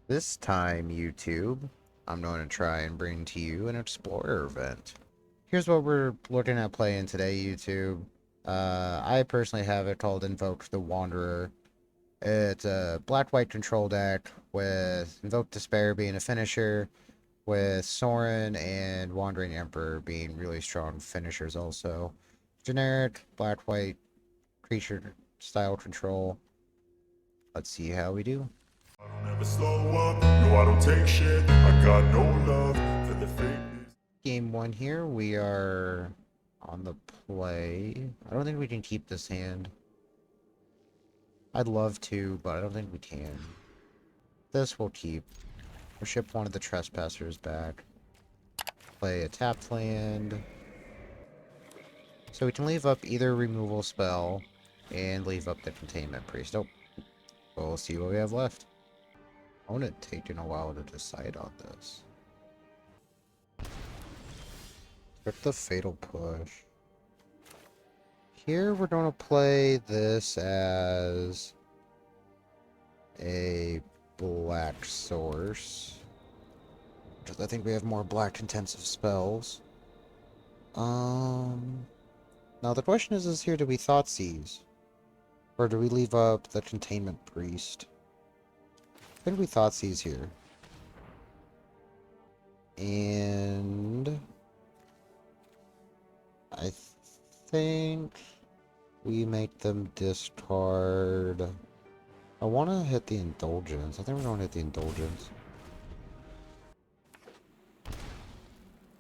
This time, YouTube, I'm going to try and bring to you an Explorer event. Here's what we're looking at playing today, YouTube. I personally have it called Invoke the Wanderer. It's a black-white control deck with Invoke Despair being a finisher, with Sorin and Wandering Emperor being really strong finishers also. Generic black-white creature style control. Let's see how we do. I don't ever slow up, no I don't take shit, I got no love for the fakeness. Game one here, we are on the play. I don't think we can keep this hand. I'd love to, but I don't think we can. This we'll keep. We'll ship one of the trespassers back. Play a tapped land. So we can leave up either removal spell and leave up the containment priest. Oh, we'll see what we have left. Opponent taking a while to decide on this. Get the fatal push. Here we're going to play this as a black source, because I think we have more black intensive spells. Now the question is here, do we Thoughtseize? Or do we leave up the Containment Priest? I think we Thoughtseize here. And I think we make them discard. I want to hit the Indulgence. I think we're going to hit the Indulgence.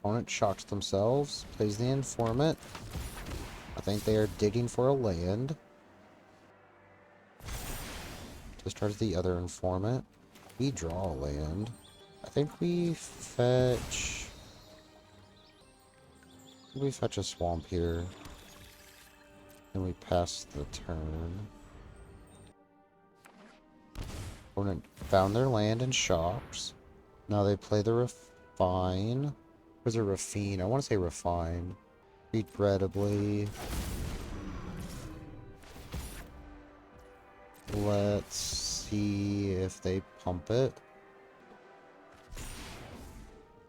Opponent shocks themselves, plays the Informant. I think they are digging for a land. Discards the other Informant. We draw a land. I think we fetch... We fetch a swamp here. And we pass the turn. Opponent found their land and shocks. Now they play the Refine. Or is it Refine? I want to say Refine. Regrettably. Let's see if they pump it.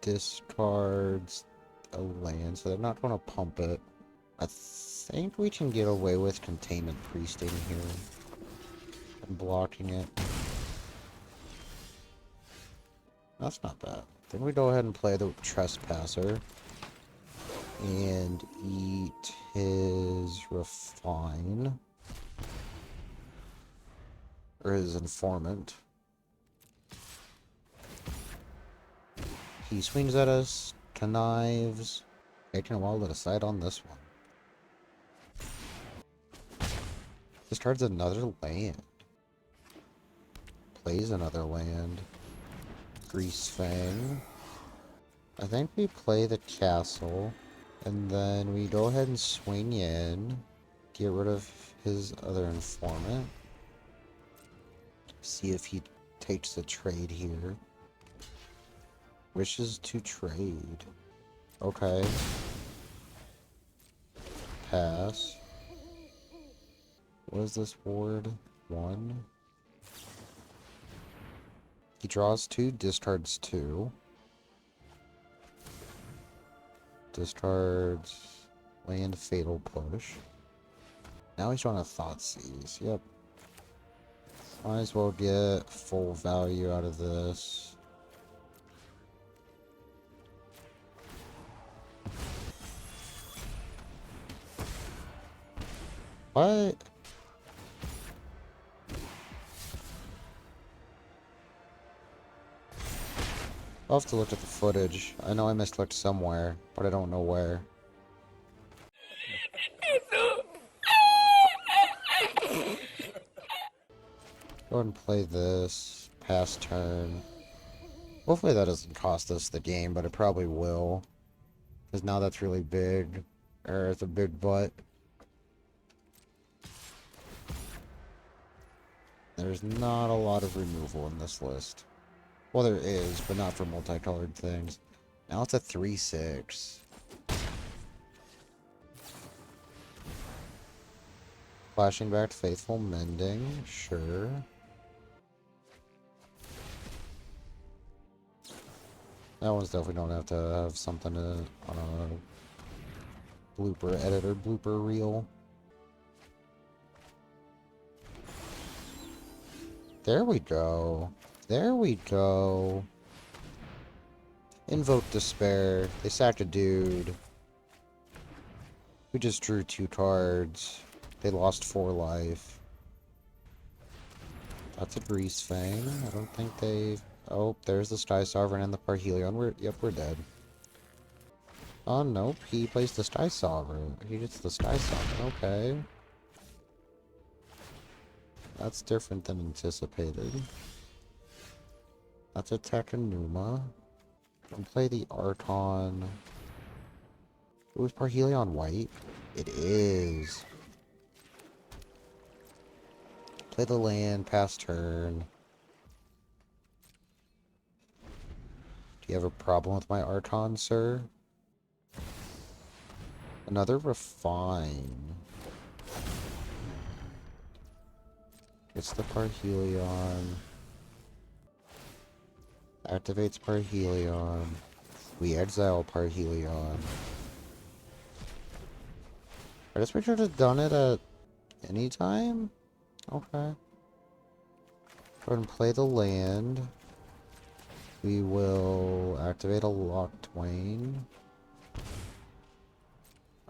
Discards a land, so they're not going to pump it. I think we can get away with Containment Priesting here. And blocking it. That's not bad. Then we go ahead and play the Trespasser. And eat his Refine. Or his Informant. He swings at us, connives. Taking a while to decide on this one. Discards another land. Plays another land. Grease Fang. I think we play the castle. And then we go ahead and swing in. Get rid of his other Informant. See if he takes the trade here. Wishes to trade. Okay. Pass. What is this ward? 1. He draws 2, discards 2. Discards land fatal push. Now he's trying to Thoughtseize. Yep. Might as well get full value out of this. What? I'll have to look at the footage. I know I misclicked somewhere, but I don't know where. Go ahead and play this. Pass turn. Hopefully that doesn't cost us the game, but it probably will. Because now that's really big. Or it's a big butt. There's not a lot of removal in this list. Well, there is, but not for multicolored things. Now it's a 3/6. Flashing back to Faithful Mending, sure. That one's definitely don't have to have something on a blooper editor, blooper reel. There we go. There we go. Invoke Despair. They sacked a dude. We just drew 2 cards. They lost 4 life. That's a Grease Fang. I don't think they... Oh, there's the Sky Sovereign and the Parhelion. Yep, we're dead. Oh, nope. He plays the Sky Sovereign. He gets the Sky Sovereign. Okay. That's different than anticipated. That's a Tekanuma. And play the Archon. Ooh, is Parhelion white? It is. Play the land, pass turn. Do you have a problem with my Archon, sir? Another Refine. It's the Parhelion. Activates Parhelion. We exile Parhelion. I guess we should have done it at any time? Okay. Go ahead and play the land. We will activate a Lock Twain.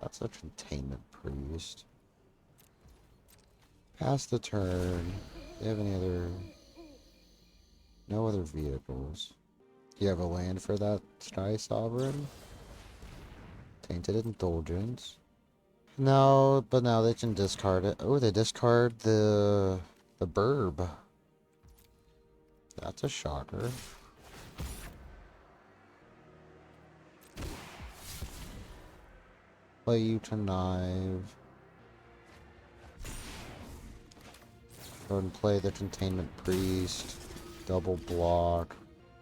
That's a Containment Priest. Pass the turn. Do you have any other... No other vehicles. Do you have a land for that Sky Sovereign? Tainted Indulgence. No, but now they can discard it. Oh, they discard the Burb. That's a shocker. Play you to Knive. Go ahead and play the Containment Priest. Double block.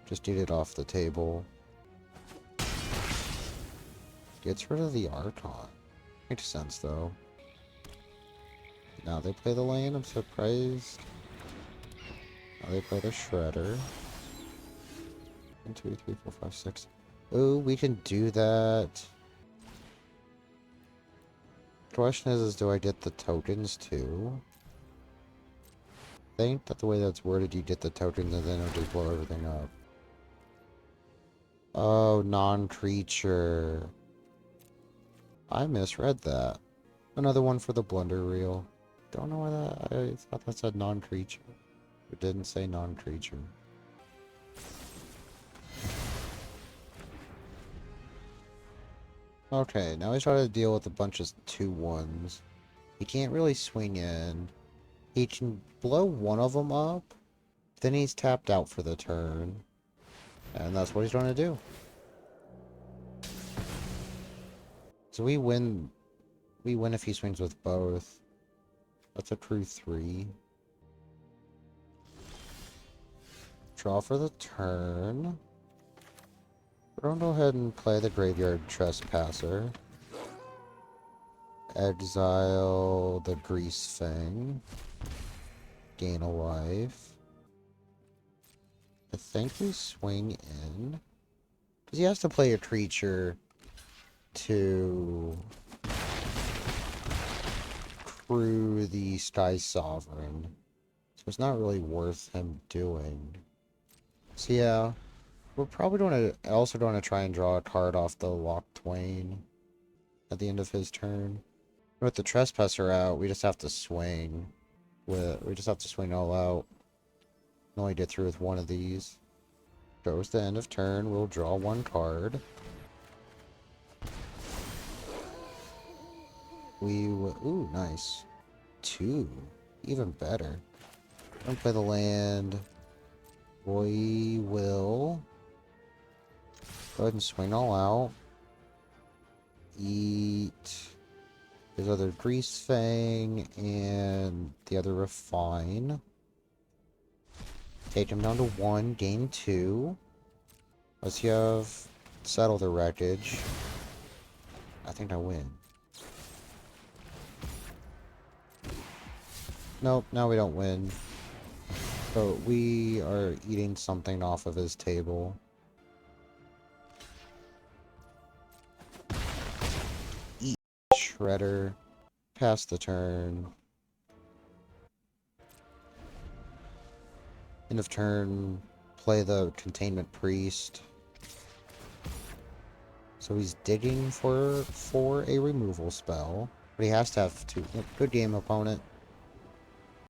Just eat it off the table. Gets rid of the Archon. Makes sense though. Now they play the land, I'm surprised. Now they play the Shredder. 1, 2, 3, 4, 5, 6. Oh, we can do that. The question is do I get the tokens too? I think that the way that's worded, you get the tokens and then it'll just blow everything up. Oh, non-creature. I misread that. Another one for the blunder reel. Don't know why that... I thought that said non-creature. It didn't say non-creature. Okay, now he's trying to deal with a bunch of 2/1s. He can't really swing in. He can blow one of them up. Then he's tapped out for the turn. And that's what he's trying to do. So we win. We win if he swings with both. That's a true 3. Draw for the turn. We're going to go ahead and play the Graveyard Trespasser. Exile the Grease Fang. Gain a life. I think we swing in. Because he has to play a creature to crew the Sky Sovereign. So it's not really worth him doing. So yeah, we're probably also going to try and draw a card off the Lock Twain at the end of his turn. With the Trespasser out, we just have to swing. We just have to swing all out. Only get through with one of these. Goes to end of turn, we'll draw 1 card. Ooh, nice. 2. Even better. Don't play the land. We will go ahead and swing all out. Eat his other Grease Fang and the other Refine. Take him down to 1, game 2. Let's have Settle the Wreckage. I think I win. Nope, now we don't win. But we are eating something off of his table. Shredder. Pass the turn. End of turn. Play the Containment Priest. So he's digging for a removal spell. But he has to have two. Good game, opponent.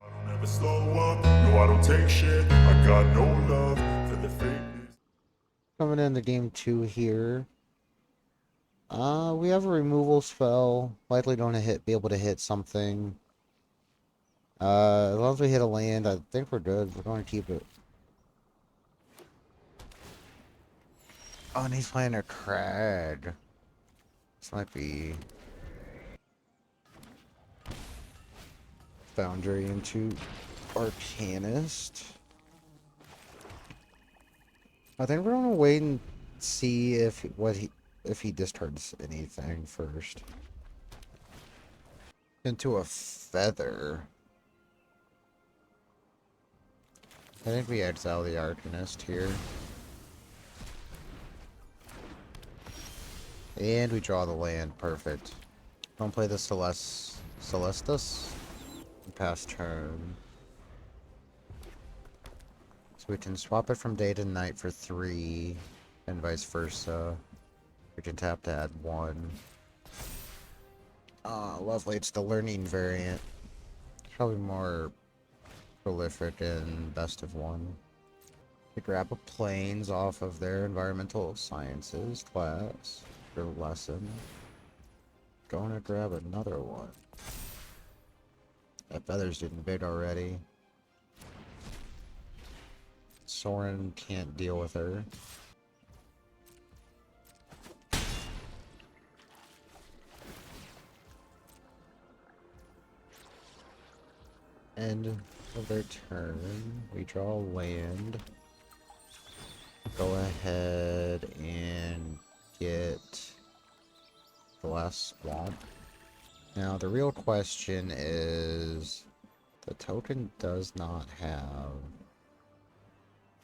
I don't ever slow up, no I don't take shit. I got no love for the fakeness. Coming into game 2 here. We have a removal spell. Likely don't be able to hit something. As long as we hit a land, I think we're good. We're going to keep it. Oh, and he's playing a Crag. This might be Foundry into Arcanist. I think we're gonna wait and see if he discards anything first. Into a Feather. I think we exile the Arcanist here. And we draw the land. Perfect. Don't play the Celestus. Pass turn. So we can swap it from day to night for 3, and vice versa. We can tap to add 1. Ah, lovely. It's the learning variant. Probably more prolific in best of 1. We grab a planes off of their environmental sciences class for lesson. Gonna grab another one. That feather's getting big already. Soren can't deal with her. End of their turn. We draw a land. Go ahead and get the last swamp. Now the real question is, the token does not have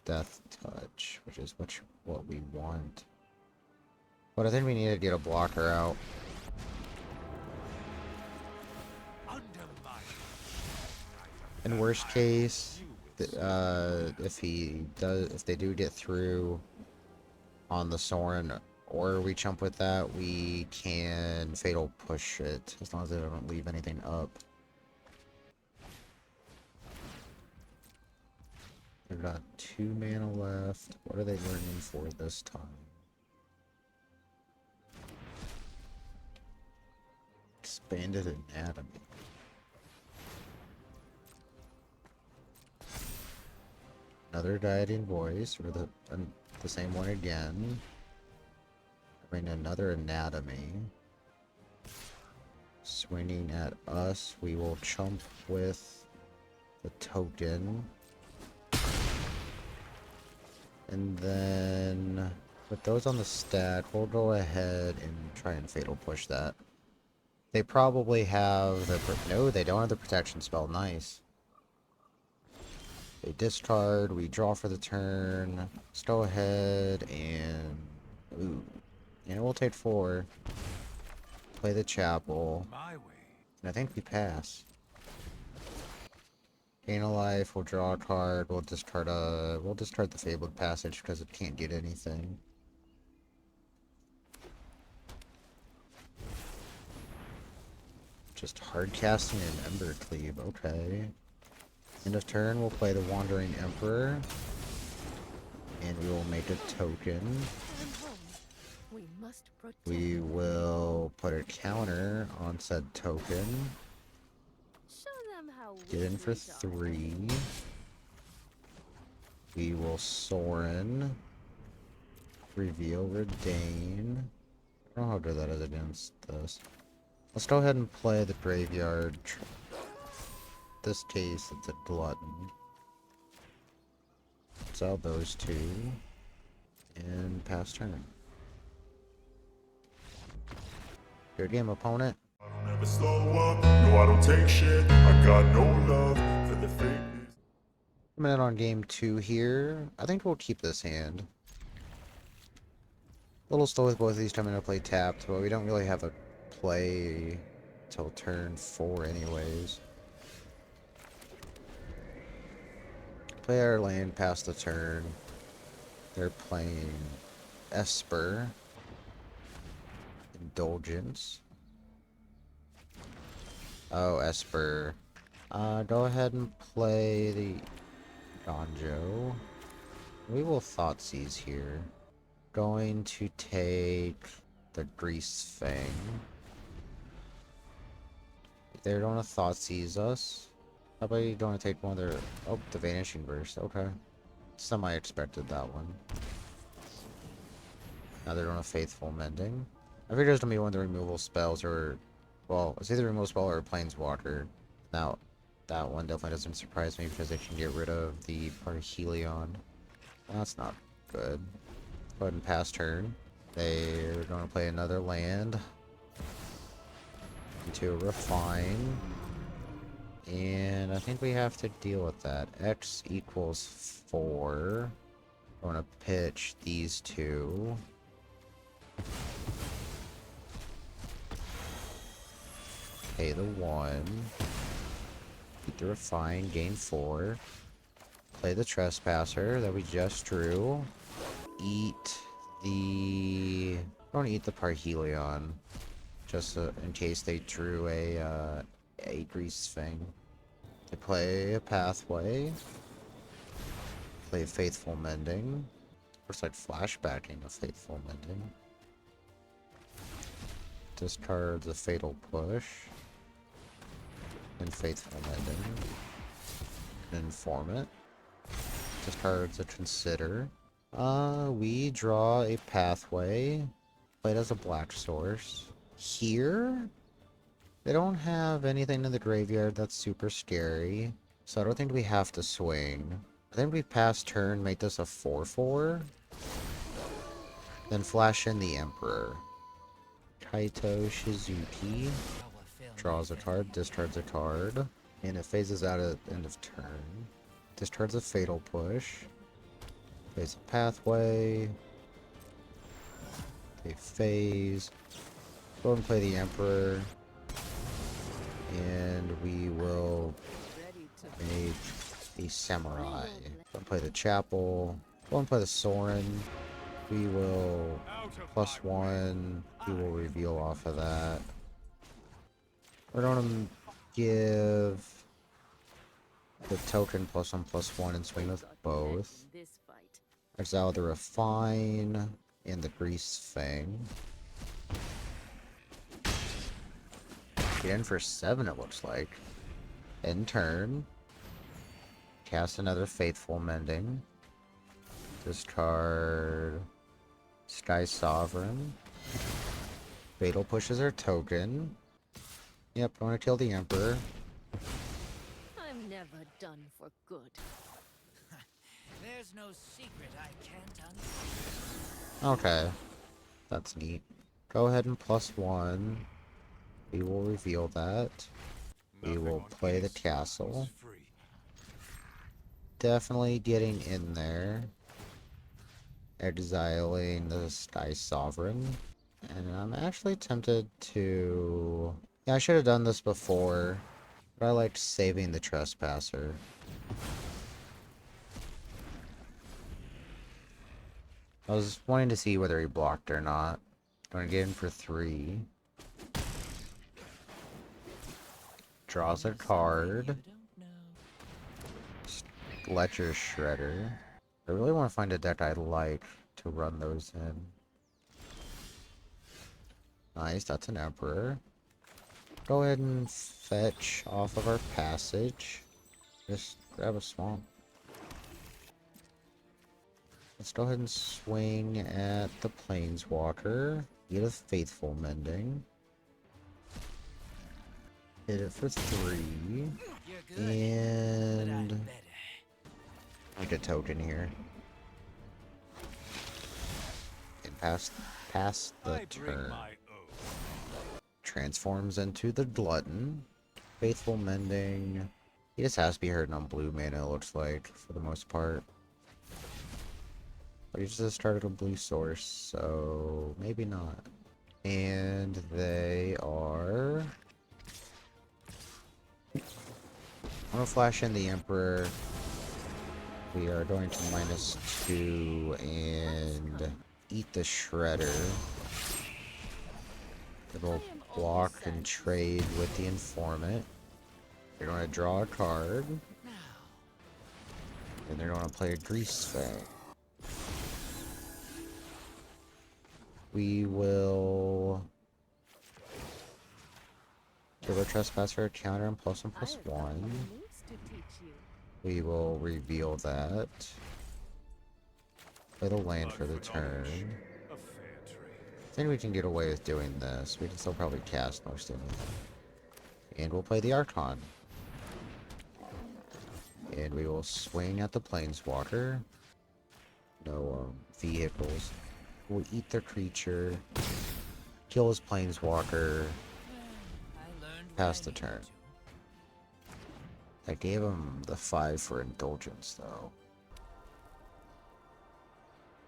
Death Touch, which is what we want. But I think we need to get a blocker out. In worst case, if they do get through on the Soren, or we jump with that, we can Fatal Push it, as long as they don't leave anything up. They've got 2 mana left. What are they learning for this time? Expanded Anatomy. Another Dieting Voice, or the same one again. I mean, another Anatomy. Swinging at us, we will chump with the token. And then, with those on the stack, we'll go ahead and try and Fatal Push that. They probably have the... No, they don't have the protection spell. Nice. They discard, we draw for the turn. Let's go ahead and... Ooh. And we'll take 4. Play the Chapel. And I think we pass. Gain a life, we'll draw a card, we'll discard the Fabled Passage because it can't get anything. Just hard casting an Ember Cleave, okay. End of turn, we'll play the Wandering Emperor. And we will make a token. We will put a counter on said token. Get in for 3. We will Soren. Reveal Redain. I don't know how good that is against this. Let's go ahead and play the Graveyard. This case, it's a Glutton. Sell those 2. And pass turn. Good game, opponent. I don't ever slow up, no I don't take shit. I got no love for the fakeness. Coming in on game 2 here. I think we'll keep this hand. A little slow with both of these coming to play tapped, but we don't really have a play till turn 4 anyways. Play our land past the turn. They're playing Esper. Indulgence. Oh, Esper. Go ahead and play the Donjo. We will Thoughtseize here. Going to take the Grease Fang. They don't want to Thoughtseize us. How about you don't want to take one of their... Oh, the Vanishing Burst. Okay. Semi-expected that one. Now they're on a Faithful Mending. I figured it was going to be one of the removal spells or... Well, it's either a removal spell or a Planeswalker. Now, that one definitely doesn't surprise me because they can get rid of the Parhelion. That's not good. Go ahead and pass turn. They're going to play another land. Into a Refine. And I think we have to deal with that. X equals 4. I'm going to pitch these two. Pay the 1. Beat the Refine, gain 4. Play the Trespasser that we just drew. Eat the... Don't eat the Parhelion. Just in case they drew a Grease Fang. They play a Pathway. Play Faithful Mending. Looks like flashbacking a Faithful Mending. Discard the Fatal Push. And Faithful Mending. Informant. Discards a Consider. We draw a Pathway. Play it as a black source. Here, they don't have anything in the graveyard that's super scary. So I don't think we have to swing. I think we pass turn, make this a 4/4. Then flash in the Emperor. Kaito Shizuki. Draws a card, discards a card. And it phases out at the end of turn. Discards a Fatal Push. Plays a Pathway. They phase. Go ahead and play the Emperor. And we will make a Samurai. Go and play the Chapel. Go and play the Sorin. We will +1. We will reveal off of that. We're going to give the token +1/+1 and swing with both. Exile the Refine and the Grease Fang. Get in for 7, it looks like. End turn. Cast another Faithful Mending. Discard Sky Sovereign. Fatal pushes our token. Yep, I want to kill the Emperor. I'm never done for good. There's no secret I can't uncover. Okay. That's neat. Go ahead and +1. We will reveal that. We will play the castle. Definitely getting in there. Exiling the Sky Sovereign. And I'm actually tempted to... Yeah, I should have done this before. But I liked saving the Trespasser. I was wanting to see whether he blocked or not. Going to get in for 3. Draws a card. Ledger Shredder. I really want to find a deck I like to run those in. Nice, that's an Emperor. Go ahead and fetch off of our passage. Just grab a Swamp. Let's go ahead and swing at the Planeswalker. Get a Faithful Mending. Hit it for 3. And make a token here. And pass the turn. Transforms into the Glutton. Faithful Mending. He just has to be hurting on blue mana, it looks like, for the most part. But he just started a blue source, so maybe not. And they are I'm gonna flash in the Emperor. We are going to -2 and eat the Shredder. It'll block and trade with the Informant. They're going to draw a card. And they're going to play a Grease Fang. We will give a Trespasser a counter and +1/+1. We will reveal that. Play the land for the turn. I think we can get away with doing this. We can still probably cast most of it. And we'll play the Archon. And we will swing at the Planeswalker. No vehicles. We'll eat their creature. Kill his Planeswalker. Pass the turn. I gave him the 5 for Indulgence, though.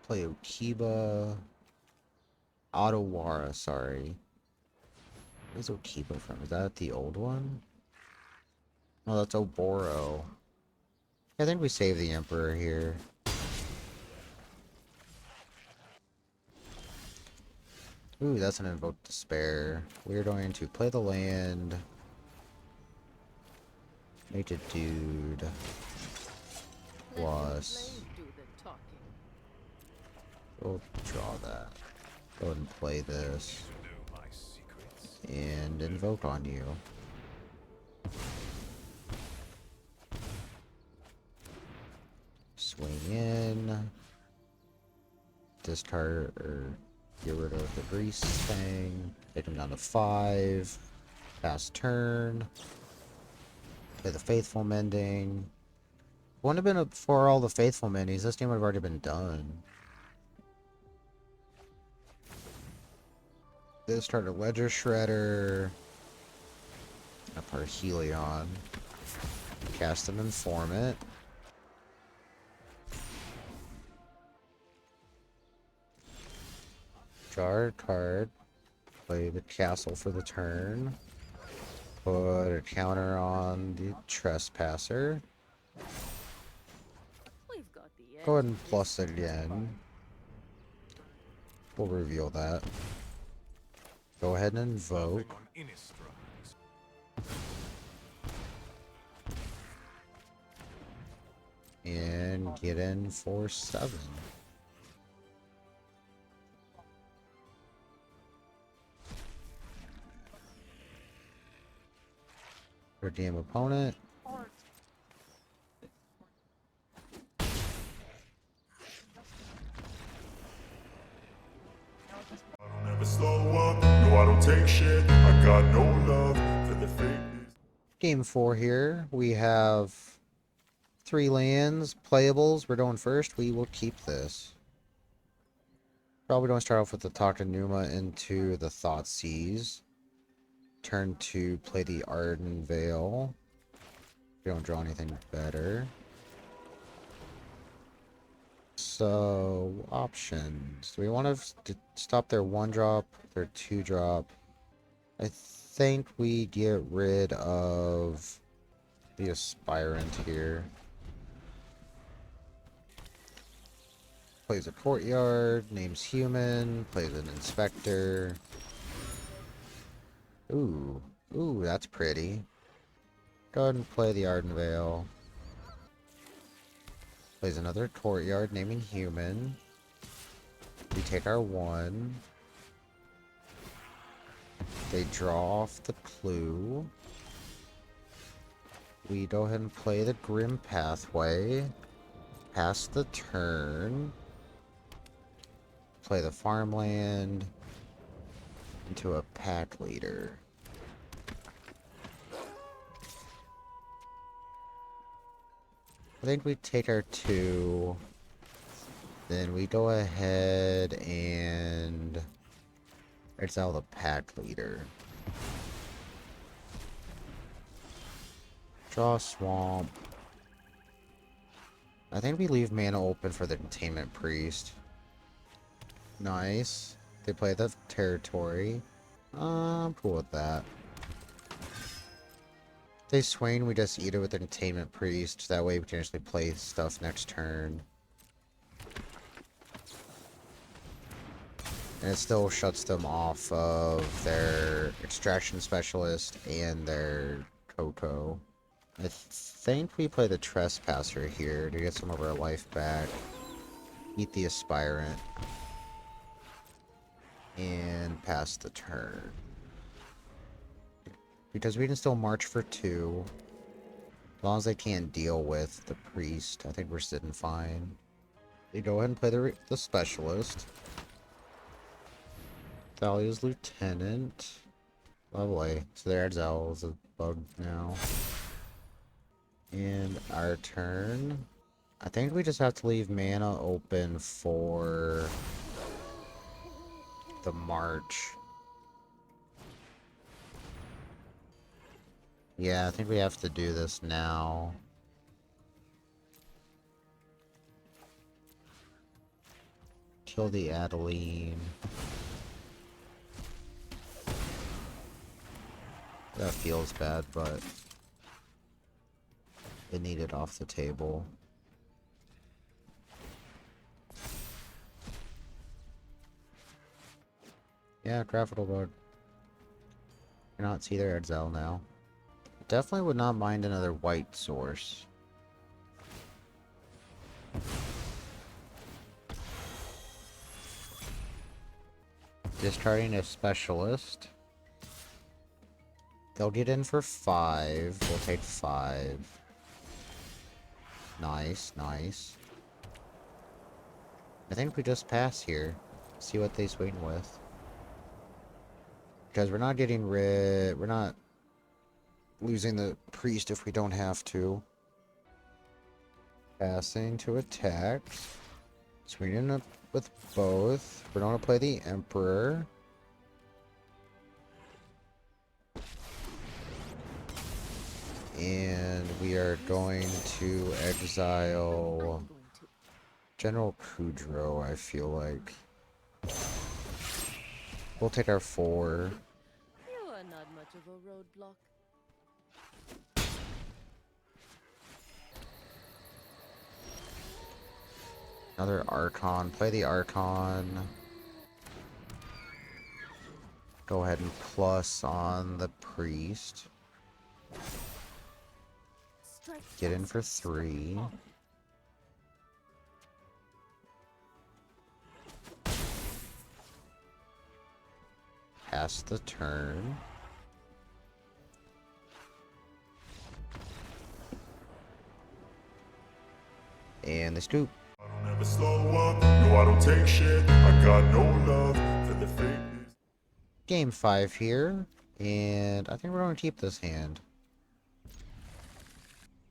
Play Okiba. Otawara, sorry. Where's Okiba from? Is that the old one? No, that's Oboro. I think we save the Emperor here. Ooh, that's an Invoke Despair. We're going to play the land. Make a dude. Plus. We'll draw that. Go ahead and play this. And invoke on you. Swing in. Discard or get rid of the Grease Fang. Take him down to 5. Pass turn. Play the Faithful Mending. Wouldn't have been for all the Faithful Mendings. This game would have already been done. Discard a Ledger Shredder. A Parhelion. Cast an Informant. Draw a card. Play the castle for the turn. Put a counter on the Trespasser. Go ahead and plus it again. We'll reveal that. Go ahead and invoke. And get in for 7. Redeem opponent. I don't ever slow up, no I don't take shit. I got no love for the fakeness. Game 4 here. We have 3 lands, playables. We're going first. We will keep this. Probably don't start off with the Takanuma into the Thoughtseize. Turn 2, play the Arden Veil. We don't draw anything better. So, options. Do we want to stop their 1-drop, their 2-drop? I think we get rid of the Aspirant here. Plays a Courtyard, names Human, plays an Inspector. Ooh, that's pretty. Go ahead and play the Arden Veil. Plays another Courtyard, naming Human. We take our 1. They draw off the clue. We go ahead and play the Grim Pathway. Pass the turn. Play the Farmland into a Pack Leader. I think we take our 2. Then we go ahead and exile the Pack Leader. Draw a Swamp. I think we leave mana open for the Containment Priest. Nice. They play the Territory. I'm cool with that. They Swain, we just eat it with Entertainment Priest. That way we can actually play stuff next turn. And it still shuts them off of their Extraction Specialist and their Coco. I think we play the Trespasser here to get some of our life back. Eat the Aspirant. And pass the turn. Because we can still march for 2. As long as they can't deal with the Priest, I think we're sitting fine. They go ahead and play the Specialist. Thalia's Lieutenant. Lovely. So their Adzel is a bug now. And our turn. I think we just have to leave mana open for the March. Yeah, I think we have to do this now. Kill the Adeline. That feels bad, but they need it off the table. Yeah, Graphical Bug. Cannot see their Adzel now. Definitely would not mind another white source. Discarding a Specialist. They'll get in for 5. We'll take 5. Nice, nice. I think we just pass here. See what they swing with. Because we're not getting rid... We're not losing the Priest if we don't have to. Passing to attack. Swinging up with both. We're going to play the Emperor. And we are going to exile General Kudrow, I feel like. We'll take our 4. You are not much of a roadblock. Another Archon. Play the Archon. Go ahead and plus on the Priest. Get in for 3. Pass the turn. And they scoop. I don't ever slow up, no I don't take shit. I got no love for the fakeness. Game 5 here. And I think we're going to keep this hand.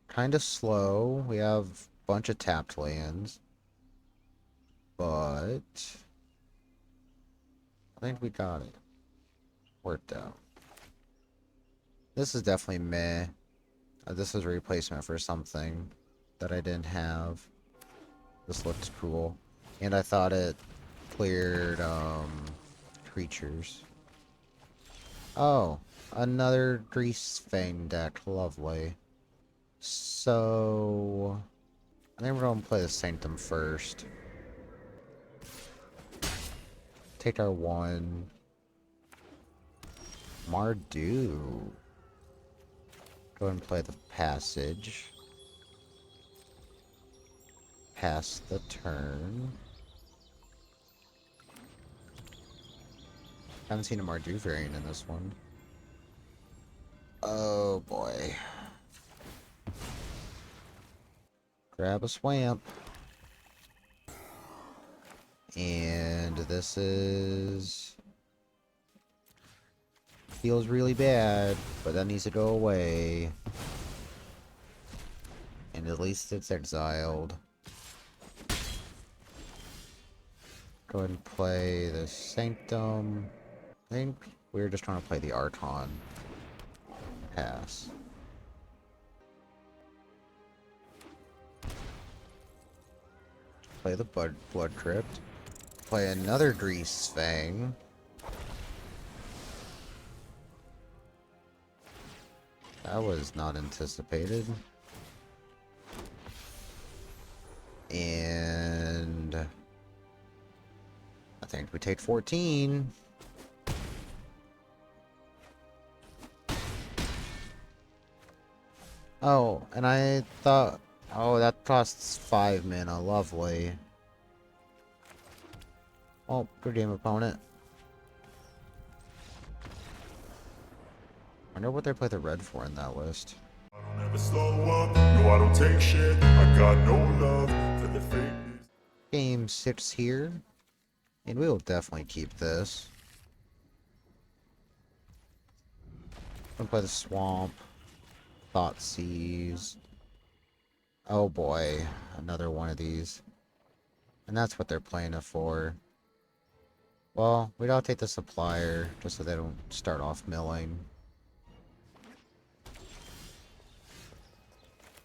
Kind of slow. We have a bunch of tapped lands. But I think we got it. Worked out. This is definitely meh. This is a replacement for something that I didn't have. This looks cool. And I thought it cleared creatures. Oh, another Grease Fang deck. Lovely. So I think we're going to play the Sanctum first. Take our 1. Mardu. Go ahead and play the Passage. Pass the turn. Haven't seen a Mardu variant in this one. Oh boy. Grab a Swamp. And this is... feels really bad, but that needs to go away. And at least it's exiled. Go ahead and play the Sanctum. I think we were just trying to play the Archon. Pass. Play the Blood Crypt. Play another Grease Fang. That was not anticipated. And I think we take 14. Oh, and I thought, oh, that costs 5 mana. Lovely. Oh, good game, opponent. Wonder what they play the red for in that list. I don't ever slow up, no I don't take shit. I got no love for the fakeness. Game 6 here. And we will definitely keep this. Gonna play the swamp. Thoughtseize. Oh boy, another one of these. And that's what they're playing it for. Well, we'd all take the supplier, just so they don't start off milling.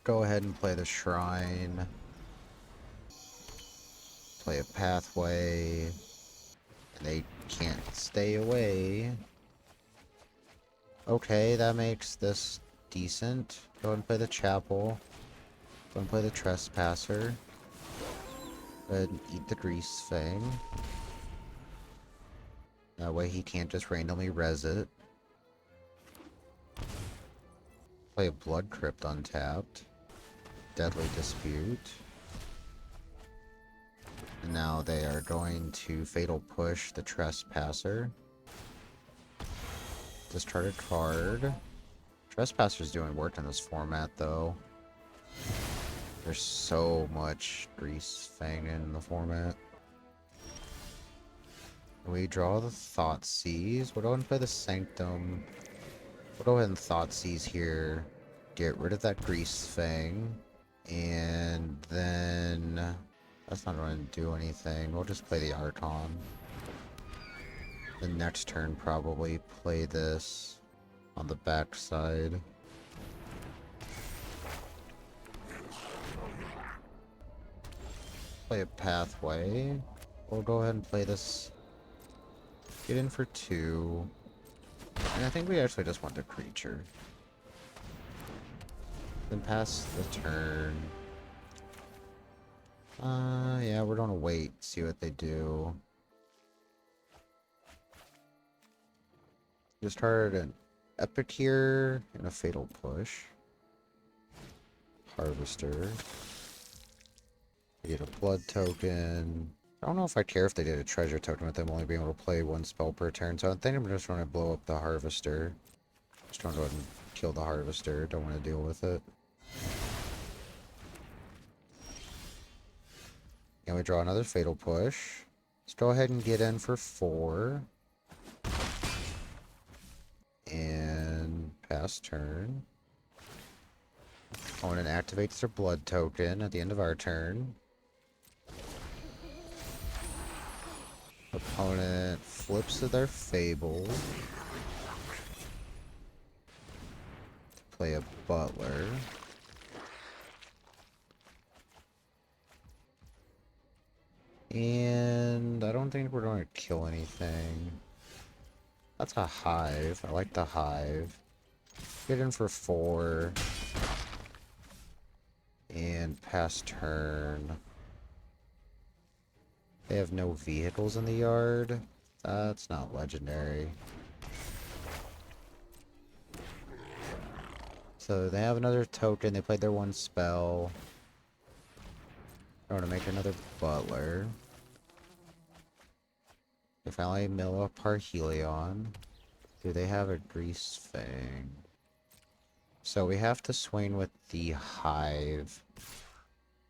Go ahead and play the shrine. Play a pathway. And they can't stay away. Okay, that makes this decent. Go ahead and play the chapel. Go and play the trespasser. Go ahead and eat the grease fang. That way he can't just randomly res it. Play a blood crypt untapped. Deadly dispute. And now they are going to fatal push the trespasser. Discard a card. Trespasser's doing work in this format though. There's so much grease fang in the format. We draw the Thoughtseize. We'll go ahead and play the Sanctum. We'll go ahead and Thoughtseize here. Get rid of that Grease Fang. And then... that's not going to do anything. We'll just play the Archon. The next turn probably play this on the back side. Play a Pathway. We'll go ahead and play this. Get in for 2. And I think we actually just want the creature. Then pass the turn. Yeah, we're gonna wait, see what they do. Just heard an Epic here and a Fatal Push. Harvester. We get a blood token. I don't know if I care if they did a treasure token with them only being able to play 1 spell per turn, so I think I'm just going to blow up the Harvester. Just going to go ahead and kill the Harvester. Don't want to deal with it. And we draw another Fatal Push. Let's go ahead and get in for 4. And pass turn. Opponent activates their blood token at the end of our turn. Opponent flips to their Fable. Play a Butler. And I don't think we're going to kill anything. That's a Hive. I like the Hive. Get in for 4. And pass turn. They have no vehicles in the yard. That's not legendary. So they have another token. They played their 1 spell. I want to make another Butler. They finally mill up Parhelion. Do they have a Grease Fang? So we have to swing with the Hive.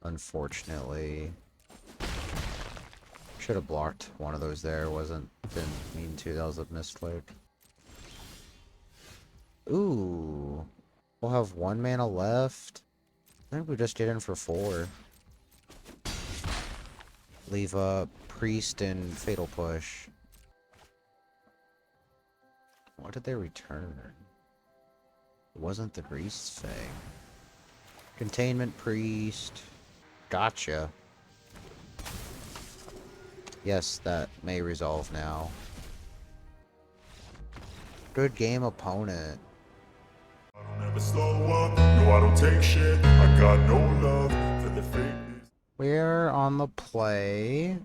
Unfortunately. Should have blocked one of those there. Didn't mean to. That was a misclick. Ooh. We'll have 1 mana left. I think we just get in for 4. Leave a Priest and Fatal Push. What did they return? It wasn't the Grease Fang. Containment Priest. Gotcha. Yes, that may resolve now. Good game, opponent. I don't ever never slow up, no I don't take shit. I got no love for the fakeness. We're on the play.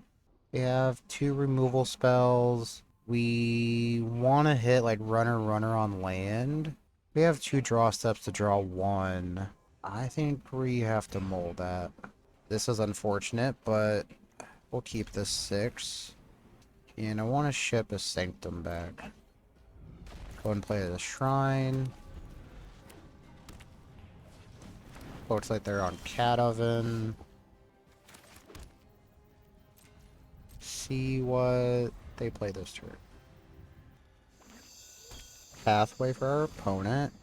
We have 2 removal spells. We want to hit like runner on land. We have 2 draw steps to draw 1. I think we have to mold that. This is unfortunate, but we'll keep this 6. And I want to ship a Sanctum back. Go and play the Shrine. Looks like they're on Cat Oven. See what they play this turn. Pathway for our opponent.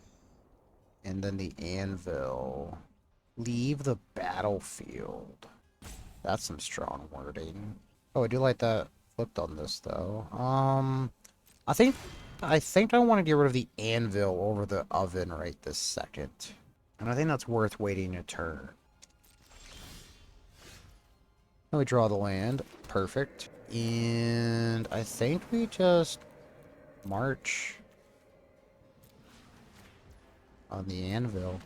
And then the Anvil. Leave the battlefield. That's some strong wording. Oh, I do like that flipped on this though. I think I want to get rid of the Anvil over the Oven right this second. And I think that's worth waiting a turn. Then we draw the land. Perfect. And I think we just march on the Anvil.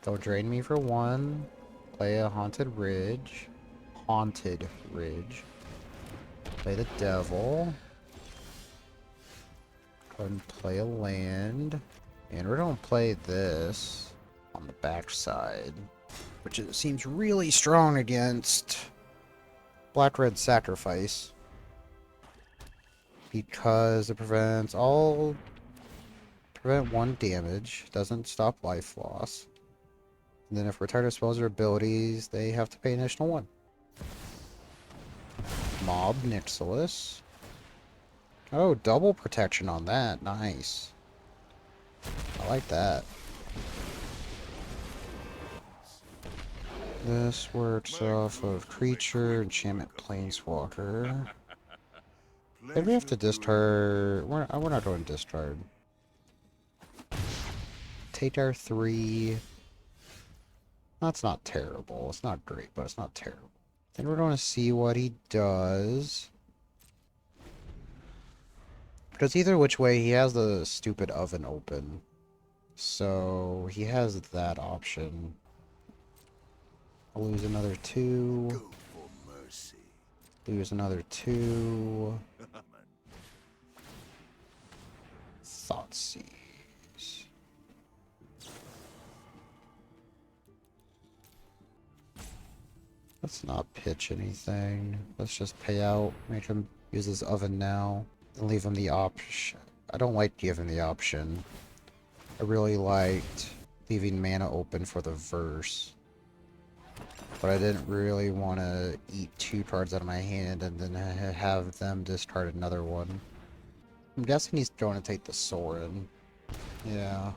They'll drain me for 1. Play a Haunted Ridge. Haunted Ridge. Play the Devil. Go ahead and play a land. And we're going to play this on the backside, which it seems really strong against Black-Red Sacrifice. Because it prevent 1 damage, doesn't stop life loss. And then if retired spells or abilities, they have to pay an additional 1. Mob Mirthless. Oh, double protection on that. Nice. I like that. This works off of creature, enchantment, planeswalker. Maybe we have to discard. We're not going to discard. Take our 3. That's not terrible. It's not great, but it's not terrible. Then we're going to see what he does. Because either which way, he has the stupid oven open. So he has that option. I'll lose another 2. Go for mercy. Lose another 2. Thoughtseize. Let's not pitch anything. Let's just pay out. Make him use his oven now. And leave him the option. I don't like giving the option. I really liked leaving mana open for the verse. But I didn't really want to eat 2 cards out of my hand and then have them discard another one. I'm guessing he's going to take the Sorin. Yeah.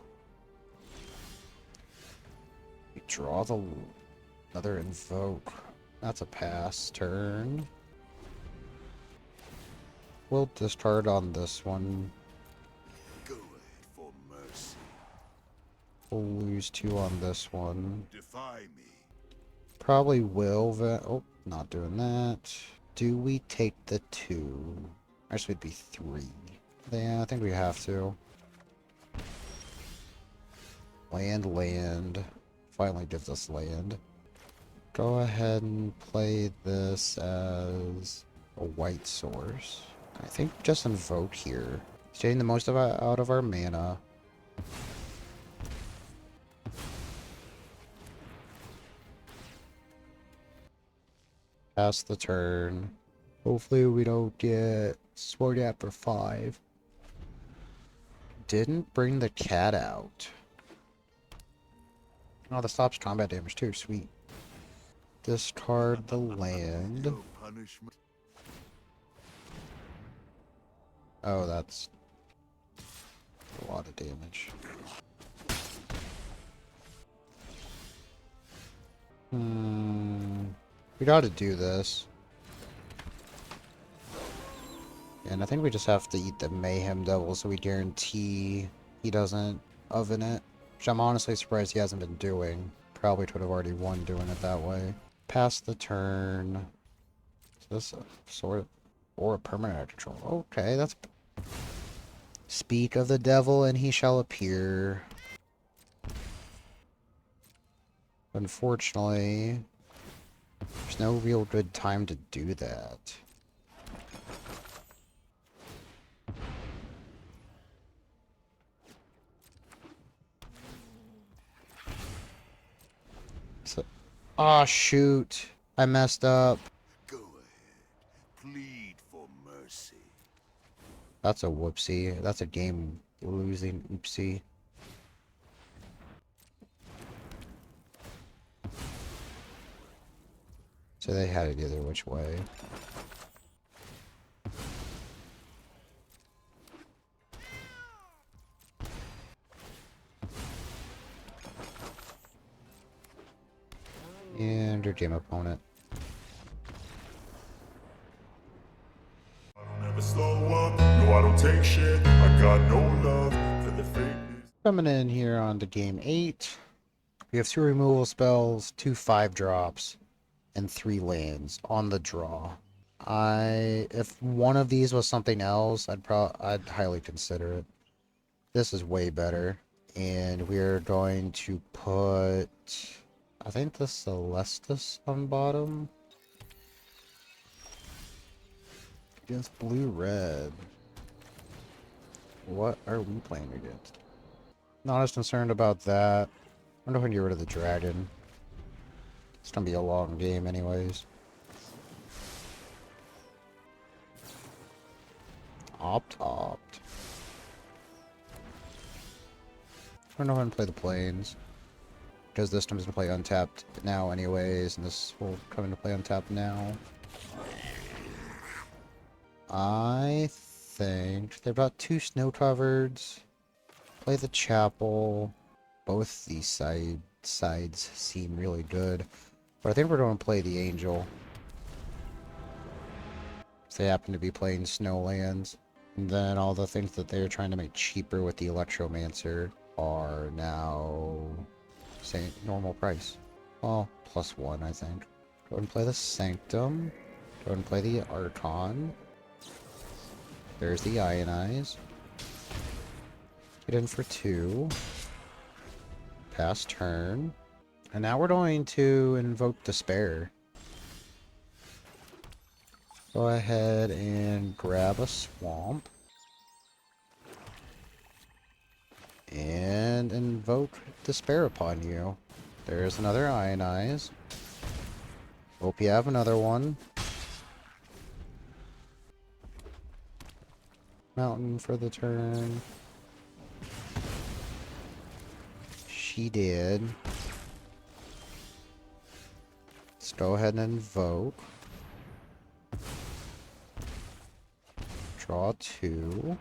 We draw another Invoke. That's a pass turn. We'll discard on this one. Go ahead for mercy. We'll lose 2 on this one. Defy me. Probably will. Oh, not doing that. Do we take the 2? Actually, it'd be 3. Yeah, I think we have to. Land. Finally gives us land. Go ahead and play this as a white source. I think just invoke here. It's getting the most out of our mana. Pass the turn. Hopefully we don't get Sword Art for 5. Didn't bring the cat out. Oh, that stops combat damage too. Sweet. Discard the land. No punishment. Oh, that's a lot of damage. We gotta do this. And I think we just have to eat the Mayhem Devil so we guarantee he doesn't oven it. Which I'm honestly surprised he hasn't been doing. Probably could have already won doing it that way. Pass the turn. Is this a sort of... or a permanent control? Okay, that's Speak of the devil and he shall appear. Unfortunately, there's no real good time to do that. So, oh shoot, I messed up. Go ahead. Plead for mercy. That's a whoopsie. That's a game losing oopsie. So they had it either which way. And your game opponent. I don't ever slow up. No, I don't take shit. I got no love for the fakeness. Coming in here on to game 8. We have 2 removal spells, 2 5-drops, and 3 lands on the draw. If one of these was something else, I'd highly consider it. This is way better. And we're going to put, I think, the Celestis on bottom. Against blue-red. What are we playing against? Not as concerned about that. I'm going to get rid of the dragon. It's going to be a long game anyways. Opt. I'm going to go ahead and play the planes. Because this comes into play untapped now anyways, and this will come into play untapped now. I think they've got 2 snow covereds. Play the chapel. Both these sides seem really good. But I think we're going to play the angel. They happen to be playing snowlands. And then all the things that they're trying to make cheaper with the electromancer are now, say, normal price. Well, +1, I think. Go ahead and play the Sanctum. Go ahead and play the Archon. There's the Ionize. Get in for 2. Pass turn. And now we're going to invoke Despair. Go ahead and grab a swamp. And invoke Despair upon you. There's another Ionize. Hope you have another one. Mountain for the turn. She did. Let's go ahead and invoke. Draw 2.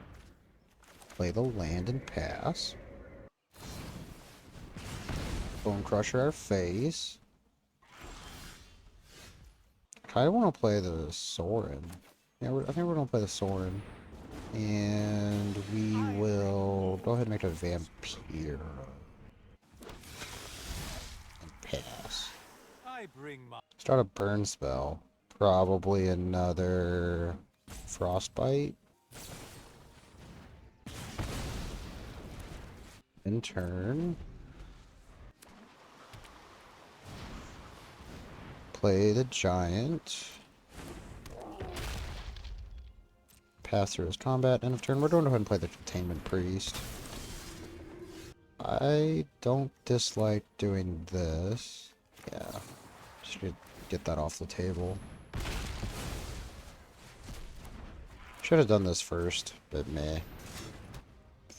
Play the land and pass. Bone Crusher our face. I kind of want to play the Sorin. Yeah, I think we're going to play the Sorin. And we will go ahead and make a Vampire. And pass. Start a burn spell. Probably another Frostbite. In turn. Play the Giant. Pass through his combat. End of turn. We're going to go ahead and play the Containment Priest. I don't dislike doing this. Yeah. Should get that off the table. Should have done this first, but meh.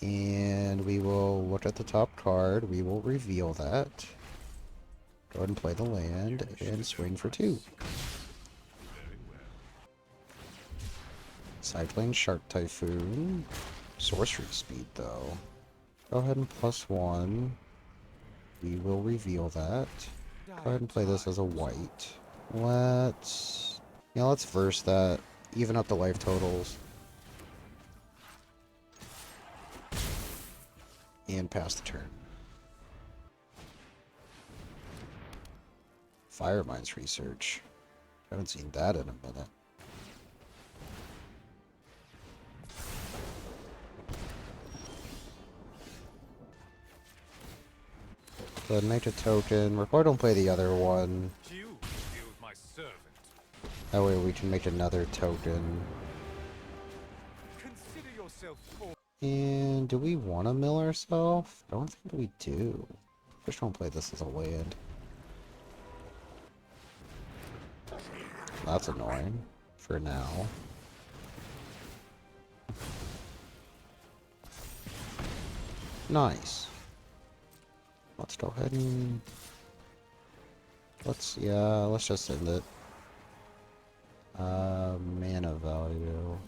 And we will look at the top card. We will reveal that. Go ahead and play the land and swing for 2. Cycling Shark Typhoon. Sorcery speed though. Go ahead and +1. We will reveal that. Go ahead and play this as a white. Let's verse that. Even up the life totals. And pass the turn. Firemines Research. Haven't seen that in a minute. Go ahead and make a token. We're probably don't play the other one. You killed my servant. That way we can make another token. Consider yourself for. And do we want to mill ourselves? I don't think we do. Just don't play this as a land. That's annoying. For now. Nice. Let's go ahead and... let's just end it. Mana value.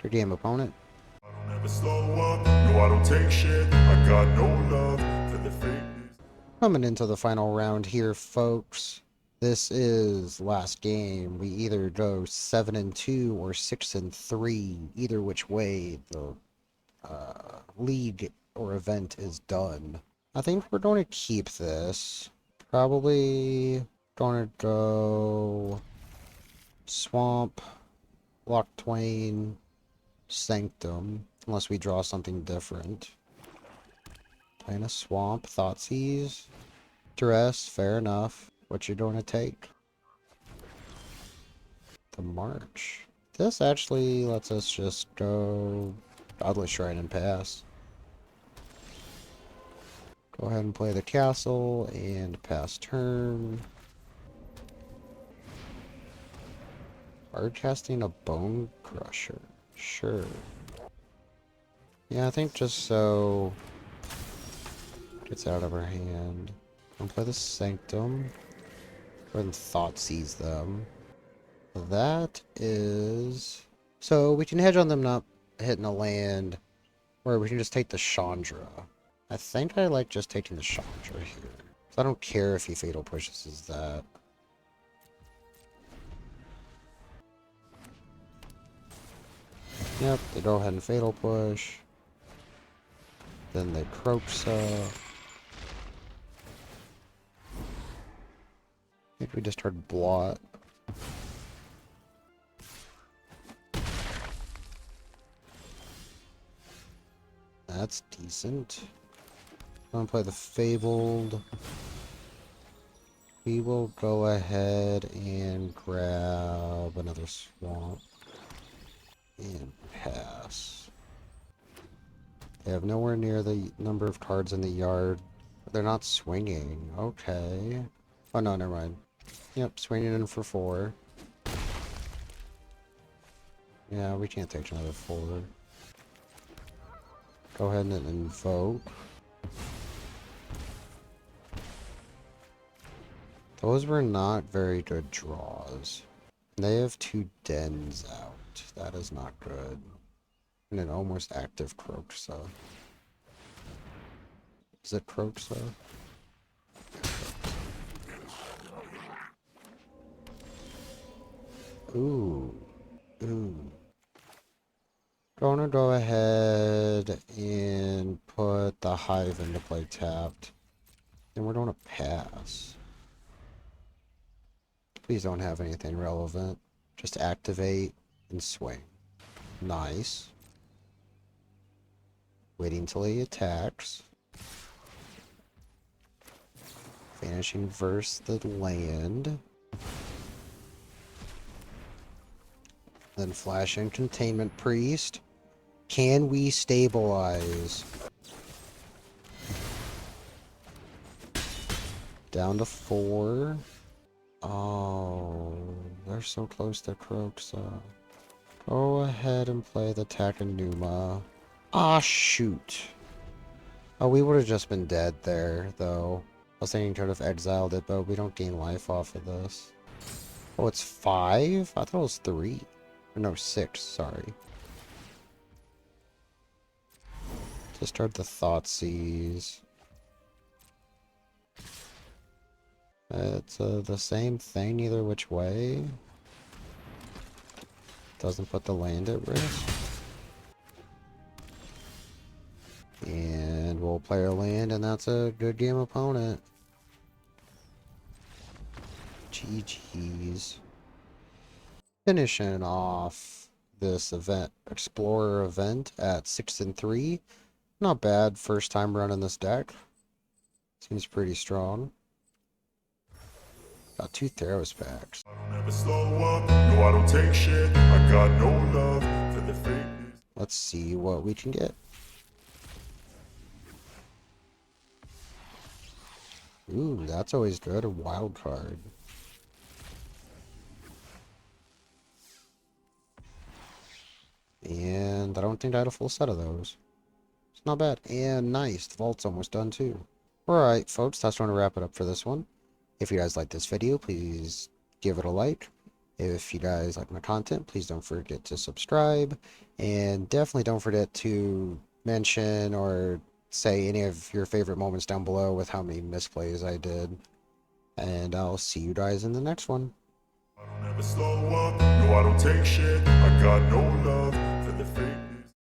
Your game opponent. I don't ever slow up, no I don't take shit. I got no love for the fakeness. Coming into the final round here, folks. This is last game. We either go 7-2 or 6-3. Either which way the league or event is done. I think we're going to keep this. Probably going to go Swamp, Lock Twain, Sanctum, unless we draw something different. Playing a Swamp, Thoughtseize, Duress, fair enough. What you're going to take? The March. This actually lets us just go Godless Shrine and pass. Go ahead and play the castle and pass turn. Hard casting a Bone Crusher. Sure. Yeah, I think just so gets out of our hand. I'll play the Sanctum. Go ahead and Thoughtseize them. That is... so we can hedge on them not hitting a land, or we can just take the Chandra. I think I like just taking the Chandra here. So I don't care if he Fatal Pushes that. Yep, they go ahead and Fatal Push. Then they Croxa. I think we just heard Blot. That's decent. I'm gonna play the Fabled. We will go ahead and grab another Swamp. And pass. They have nowhere near the number of cards in the yard. They're not swinging. Okay. Oh no, never mind. Yep, swinging in for 4. Yeah, we can't take another 4. Go ahead and invoke. Those were not very good draws. They have 2 dens out. That is not good. And an almost active Croxa. Is it Croxa? Ooh. Ooh. Gonna go ahead and put the Hive into play tapped. And we're gonna pass. Please don't have anything relevant. Just activate and swing. Nice. Waiting till he attacks. Vanishing versus the land. Then flashing Containment Priest. Can we stabilize? Down to 4. Oh, they're so close to Croxa. Go ahead and play the Takanuma. Ah, shoot. Oh, we would have just been dead there, though. I was thinking could have exiled it, but we don't gain life off of this. Oh, it's 5? I thought it was 3. Or no, 6, sorry. Discard the Thoughtseize. It's the same thing either which way. Doesn't put the land at risk. And we'll play our land, and that's a good game opponent. GG's. Finishing off this event, Explorer event at 6-3. Not bad first time running this deck. Seems pretty strong. Got 2 Theros packs. I don't ever slow up, no I don't take shit. I got no love for the fakeness. Let's see what we can get. Ooh, that's always good. A wild card. And I don't think I had a full set of those. It's not bad. And nice. The vault's almost done too. Alright, folks, that's going to wrap it up for this one. If you guys like this video, please give it a like. If you guys like my content, please don't forget to subscribe. And definitely don't forget to mention or say any of your favorite moments down below with how many misplays I did. And I'll see you guys in the next one. I don't ever slow up, no I don't take shit. I got no love